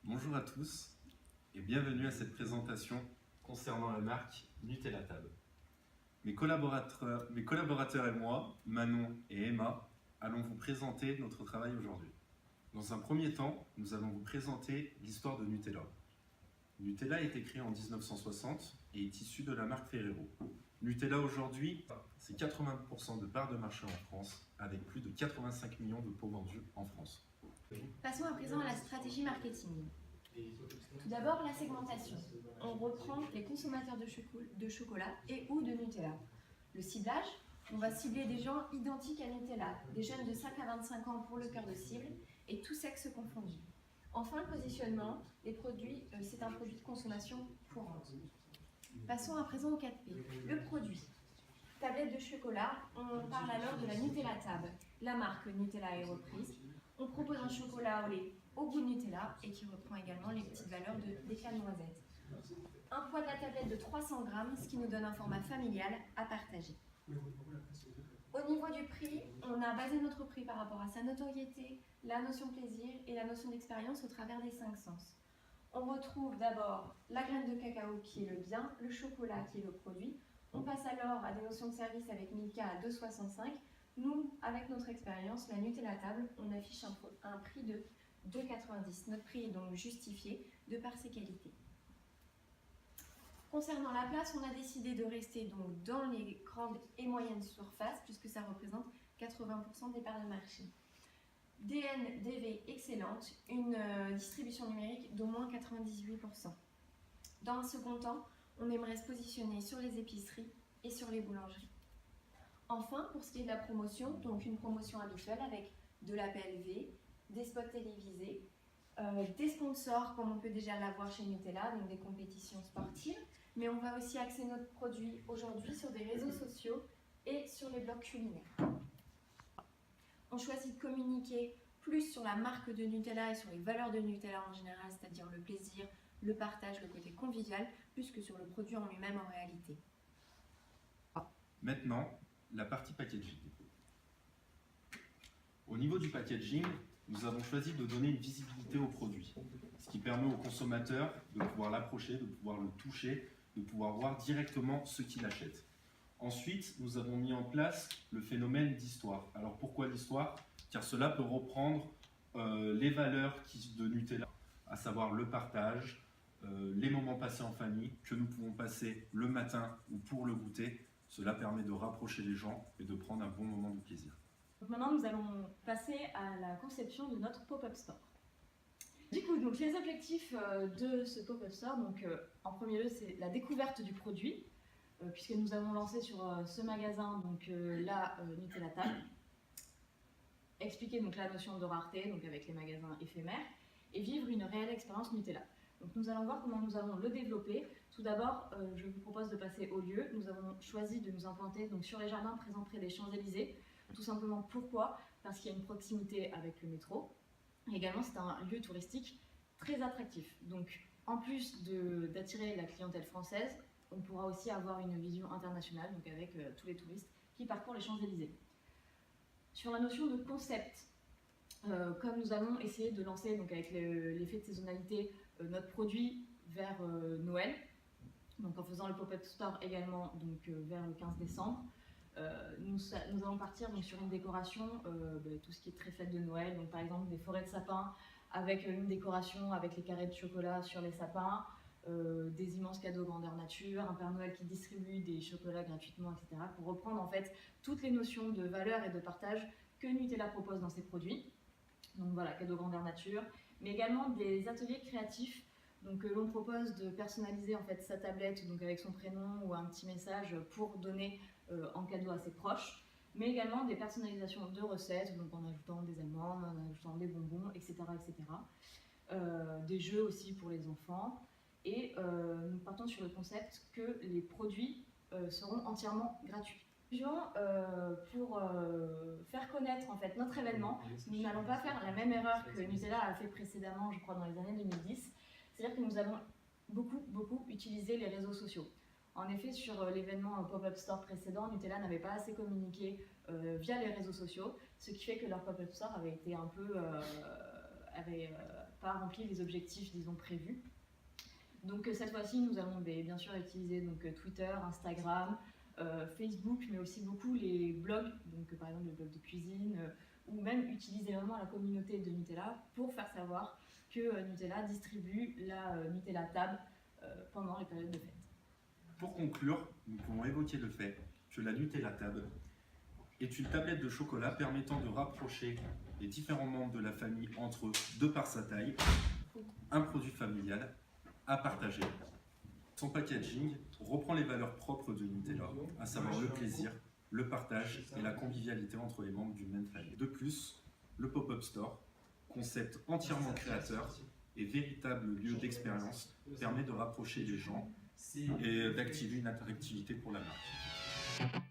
Bonjour à tous et bienvenue à cette présentation concernant la marque Nutella Tab. Mes collaborateurs et moi, Manon et Emma, allons vous présenter notre travail aujourd'hui. Dans un premier temps, nous allons vous présenter l'histoire de Nutella. Nutella a été créé en 1960 et est issu de la marque Ferrero. Nutella aujourd'hui, c'est 80% de part de marché en France, avec plus de 85 millions de pots vendus en France. Passons à présent à la stratégie marketing. Tout d'abord, la segmentation. On reprend les consommateurs de chocolat et ou de Nutella. Le ciblage, on va cibler des gens identiques à Nutella, des jeunes de 5 à 25 ans pour le cœur de cible et tous sexes confondus. Enfin, le positionnement, c'est un produit de consommation courante. Passons à présent au 4P. Le produit. Tablette de chocolat, on parle alors de la Nutella Tab. La marque Nutella est reprise. On propose un chocolat au lait au goût de Nutella et qui reprend également les petites valeurs d'éclat de noisette. Un poids de la tablette de 300 grammes, ce qui nous donne un format familial à partager. Au niveau du prix, on a basé notre prix par rapport à sa notoriété, la notion de plaisir et la notion d'expérience au travers des 5 sens. On retrouve d'abord la graine de cacao qui est le bien, le chocolat qui est le produit. On passe alors à des notions de service avec Milka à 2,65 €. Nous, avec notre expérience, la Nutella Table, on affiche un prix de 2,90 €. Notre prix est donc justifié de par ses qualités. Concernant la place, on a décidé de rester donc dans les grandes et moyennes surfaces puisque ça représente 80% des parts de marché. DN, DV excellente, une distribution numérique d'au moins 98%. Dans un second temps, on aimerait se positionner sur les épiceries et sur les boulangeries. Enfin, pour ce qui est de la promotion, donc une promotion habituelle avec de la PLV, des spots télévisés, des sponsors comme on peut déjà l'avoir chez Nutella, donc des compétitions sportives, mais on va aussi axer notre produit aujourd'hui sur des réseaux sociaux et sur les blogs culinaires. On choisit de communiquer plus sur la marque de Nutella et sur les valeurs de Nutella en général, c'est-à-dire le plaisir, le partage, le côté convivial, plus que sur le produit en lui-même en réalité. Maintenant, la partie packaging. Au niveau du packaging, nous avons choisi de donner une visibilité au produit, ce qui permet au consommateur de pouvoir l'approcher, de pouvoir le toucher, de pouvoir voir directement ce qu'il achète. Ensuite, nous avons mis en place le phénomène d'histoire. Alors pourquoi l'histoire? Car cela peut reprendre les valeurs de Nutella, à savoir le partage, les moments passés en famille, que nous pouvons passer le matin ou pour le goûter. Cela permet de rapprocher les gens et de prendre un bon moment de plaisir. Donc maintenant, nous allons passer à la conception de notre pop-up store. Du coup, donc, les objectifs de ce pop-up store, en premier lieu, c'est la découverte du produit, puisque nous avons lancé sur ce magasin la Nutella Table, expliquer donc, la notion de rareté, donc avec les magasins éphémères, et vivre une réelle expérience Nutella. Donc nous allons voir comment nous allons le développer. Tout d'abord, je vous propose de passer au lieu. Nous avons choisi de nous implanter sur les jardins présents près des Champs-Élysées. Tout simplement pourquoi? Parce qu'il y a une proximité avec le métro. Et également, c'est un lieu touristique très attractif. Donc en plus d'attirer la clientèle française, on pourra aussi avoir une vision internationale donc avec tous les touristes qui parcourent les Champs-Élysées. Sur la notion de concept, comme nous allons essayer de lancer avec l'effet de saisonnalité notre produit vers Noël, donc en faisant le pop-up store également vers le 15 décembre. Nous allons partir sur une décoration, tout ce qui est très fête de Noël, donc par exemple des forêts de sapins avec une décoration avec les carrés de chocolat sur les sapins, des immenses cadeaux grandeur nature, un Père Noël qui distribue des chocolats gratuitement, etc. pour reprendre en fait toutes les notions de valeur et de partage que Nutella propose dans ses produits. Donc voilà, cadeaux grandeur nature, mais également des ateliers créatifs. Donc l'on propose de personnaliser en fait sa tablette avec son prénom ou un petit message pour donner en cadeau à ses proches, mais également des personnalisations de recettes, donc en ajoutant des amandes, en ajoutant des bonbons, etc. etc. Des jeux aussi pour les enfants. Et nous partons sur le concept que les produits seront entièrement gratuits. Pour faire connaître en fait notre événement, nous n'allons pas faire la même erreur que Nutella a fait précédemment, je crois dans les années 2010. C'est-à-dire que nous allons beaucoup utiliser les réseaux sociaux. En effet, sur l'événement Pop-Up Store précédent, Nutella n'avait pas assez communiqué via les réseaux sociaux, ce qui fait que leur Pop-Up Store avait été un peu pas rempli les objectifs, disons, prévus. Donc cette fois-ci, nous allons bien sûr utiliser donc, Twitter, Instagram, Facebook, mais aussi beaucoup les blogs, donc par exemple le blog de cuisine, ou même utiliser vraiment la communauté de Nutella pour faire savoir que Nutella distribue la Nutella Tab pendant les périodes de fête. Pour conclure, nous pouvons évoquer le fait que la Nutella Tab est une tablette de chocolat permettant de rapprocher les différents membres de la famille entre eux de par sa taille, un produit familial à partager. Son packaging reprend les valeurs propres de Nutella, à savoir le plaisir, le partage et la convivialité entre les membres d'une même famille. De plus, le Pop-Up Store, concept entièrement créateur et véritable lieu d'expérience, permet de rapprocher les gens et d'activer une attractivité pour la marque.